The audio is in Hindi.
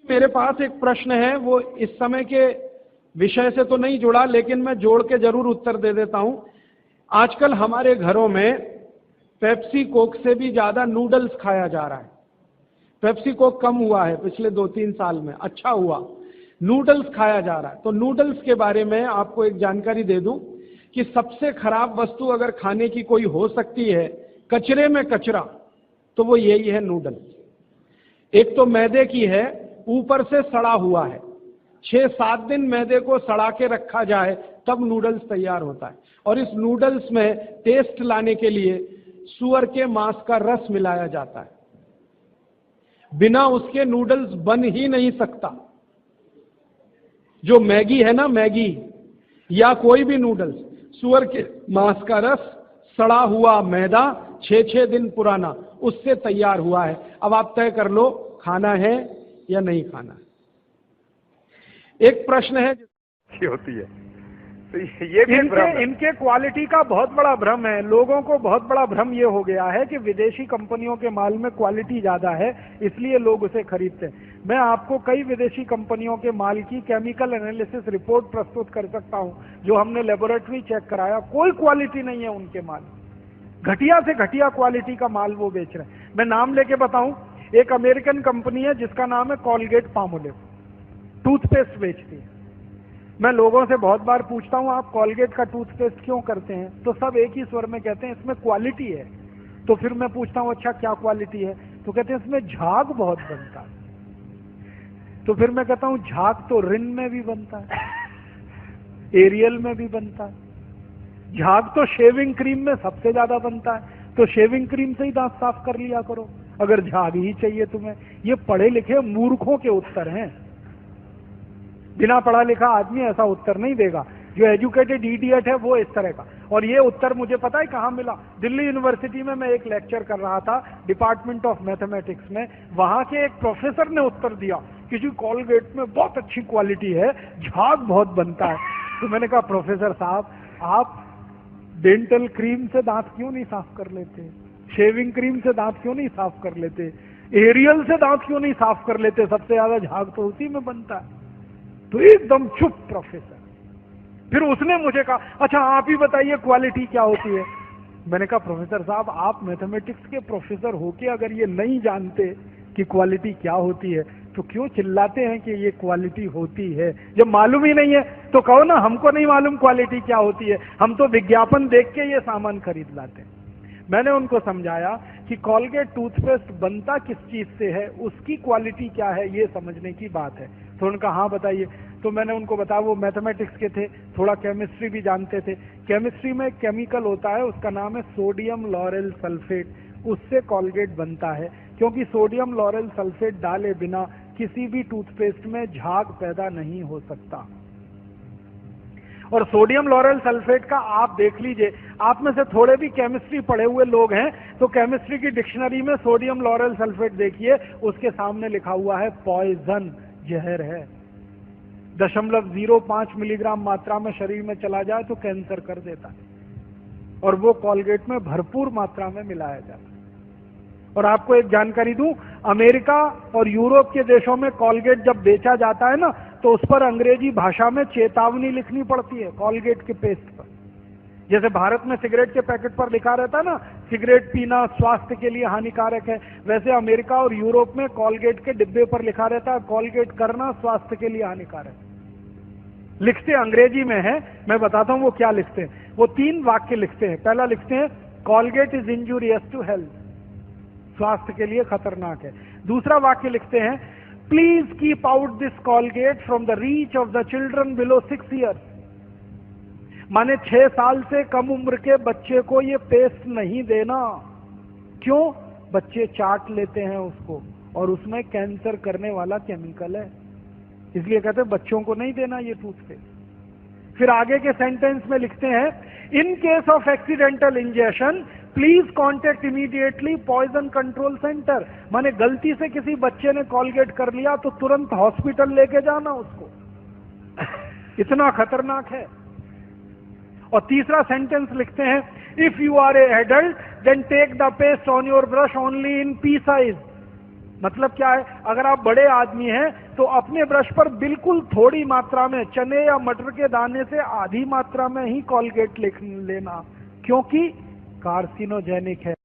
मेरे पास एक प्रश्न है, वो इस समय के विषय से तो नहीं जुड़ा, लेकिन मैं जोड़ के जरूर उत्तर दे देता हूं। आजकल हमारे घरों में पेप्सी कोक से भी ज्यादा नूडल्स खाया जा रहा है। पेप्सी कोक कम हुआ है पिछले 2-3 साल में, अच्छा हुआ, नूडल्स खाया जा रहा है। तो नूडल्स के बारे में आपको एक जानकारी दे दूं कि सबसे खराब वस्तु अगर खाने की कोई हो सकती है, कचरे में कचरा, तो वो यही है नूडल्स। एक तो मैदे की है, ऊपर से सड़ा हुआ है। 6-7 दिन मैदे को सड़ा के रखा जाए तब नूडल्स तैयार होता है। और इस नूडल्स में टेस्ट लाने के लिए सूअर के मांस का रस मिलाया जाता है। बिना उसके नूडल्स बन ही नहीं सकता। जो मैगी है ना, मैगी या कोई भी नूडल्स, सूअर के मांस का रस, सड़ा हुआ मैदा, 6-6 दिन पुराना, उससे तैयार हुआ है। अब आप तय कर लो खाना है या नहीं खाना। एक प्रश्न है होती है, तो ये भी इनके क्वालिटी का बहुत बड़ा भ्रम है। लोगों को बहुत बड़ा भ्रम ये हो गया है कि विदेशी कंपनियों के माल में क्वालिटी ज्यादा है, इसलिए लोग उसे खरीदते हैं। मैं आपको कई विदेशी कंपनियों के माल की केमिकल एनालिसिस रिपोर्ट प्रस्तुत कर सकता हूं, जो हमने लेबोरेटरी चेक कराया, कोई क्वालिटी नहीं है उनके माल। घटिया से घटिया क्वालिटी का माल वो बेच रहे हैं। मैं नाम लेके बताऊं, एक अमेरिकन कंपनी है जिसका नाम है कॉलगेट पामोलिव, टूथपेस्ट बेचती है। मैं लोगों से बहुत बार पूछता हूं, आप कॉलगेट का टूथपेस्ट क्यों करते हैं? तो सब एक ही स्वर में कहते हैं इसमें क्वालिटी है। तो फिर मैं पूछता हूं अच्छा क्या क्वालिटी है? तो कहते हैं इसमें झाग बहुत बनता है। तो फिर मैं कहता हूं झाग तो रिन में भी बनता है, एरियल में भी बनता है। झाग तो शेविंग क्रीम में सबसे ज्यादा बनता है, तो शेविंग क्रीम से ही दांत साफ कर लिया करो अगर झाग ही चाहिए तुम्हें। ये पढ़े लिखे मूर्खों के उत्तर हैं। बिना पढ़ा लिखा आदमी ऐसा उत्तर नहीं देगा। जो एजुकेटेड इडियट है वो इस तरह का। और ये उत्तर मुझे पता है कहां मिला? दिल्ली यूनिवर्सिटी में मैं एक लेक्चर कर रहा था डिपार्टमेंट ऑफ मैथमेटिक्स में। वहां के एक प्रोफेसर ने उत्तर दिया कि जी कॉलगेट में बहुत अच्छी क्वालिटी है, झाग बहुत बनता है। तो मैंने कहा प्रोफेसर साहब, आप डेंटल क्रीम से दांत क्यों नहीं साफ कर लेते? शेविंग क्रीम से दांत क्यों नहीं साफ कर लेते? एरियल से दांत क्यों नहीं साफ कर लेते? सबसे ज्यादा झाग तो उसी में बनता है। तो एकदम चुप प्रोफेसर। फिर उसने मुझे कहा अच्छा आप ही बताइए क्वालिटी क्या होती है? मैंने कहा प्रोफेसर साहब, आप मैथमेटिक्स के प्रोफेसर होके अगर ये नहीं जानते कि क्वालिटी क्या होती है तो क्यों चिल्लाते हैं कि ये क्वालिटी होती है? जब मालूम ही नहीं है तो कहो ना हमको नहीं मालूम क्वालिटी क्या होती है, हम तो विज्ञापन देख के ये सामान खरीद लाते हैं। मैंने उनको समझाया कि कॉलगेट टूथपेस्ट बनता किस चीज से है, उसकी क्वालिटी क्या है, ये समझने की बात है। तो उनका हाँ बताइए। तो मैंने उनको बताया, वो मैथमेटिक्स के थे, थोड़ा केमिस्ट्री भी जानते थे। केमिस्ट्री में एक केमिकल होता है, उसका नाम है सोडियम लॉरेल सल्फेट, उससे कॉलगेट बनता है। क्योंकि सोडियम लॉरेल सल्फेट डाले बिना किसी भी टूथपेस्ट में झाग पैदा नहीं हो सकता। और सोडियम लॉरेल सल्फेट का आप देख लीजिए, आप में से थोड़े भी केमिस्ट्री पढ़े हुए लोग हैं तो केमिस्ट्री की डिक्शनरी में सोडियम लॉरेल सल्फेट देखिए, उसके सामने लिखा हुआ है पॉइजन, जहर है। 0.05 मिलीग्राम मात्रा में शरीर में चला जाए तो कैंसर कर देता है। और वो कॉलगेट में भरपूर मात्रा में मिलाया जाता है। और आपको एक जानकारी दूं, अमेरिका और यूरोप के देशों में कॉलगेट जब बेचा जाता है ना, तो उस पर अंग्रेजी भाषा में चेतावनी लिखनी पड़ती है कॉलगेट के पेस्ट पर। जैसे भारत में सिगरेट के पैकेट पर लिखा रहता है ना, सिगरेट पीना स्वास्थ्य के लिए हानिकारक है, वैसे अमेरिका और यूरोप में कॉलगेट के डिब्बे पर लिखा रहता है कॉलगेट करना स्वास्थ्य के लिए हानिकारक है। लिखते अंग्रेजी में है, मैं बताता हूं वो क्या लिखते हैं। वो 3 वाक्य लिखते हैं। पहला लिखते हैं Colgate is injurious to health, स्वास्थ्य के लिए खतरनाक है। दूसरा वाक्य लिखते हैं please keep out this Colgate from the reach of the children below 6 years. माने 6 साल से कम उम्र के बच्चे को ये पेस्ट नहीं देना। क्यों? बच्चे चाट लेते हैं उसको और उसमें कैंसर करने वाला केमिकल है, इसलिए कहते हैं बच्चों को नहीं देना ये टूथपेस्ट। फिर आगे के सेंटेंस में लिखते हैं in case of accidental injection please contact immediately poison control centre. माने गलती से किसी बच्चे ने कॉलगेट कर लिया तो तुरंत हॉस्पिटल लेके जाना उसको, इतना खतरनाक है। और तीसरा सेंटेंस लिखते हैं if you are a adult then take the paste on your brush only in pea size. मतलब क्या है, अगर आप बड़े आदमी हैं तो अपने ब्रश पर बिल्कुल थोड़ी मात्रा में, चने या मटर के दाने से आधी मात्रा में ही कॉलगेट लेना, क्योंकि कार्सिनोजेनिक है।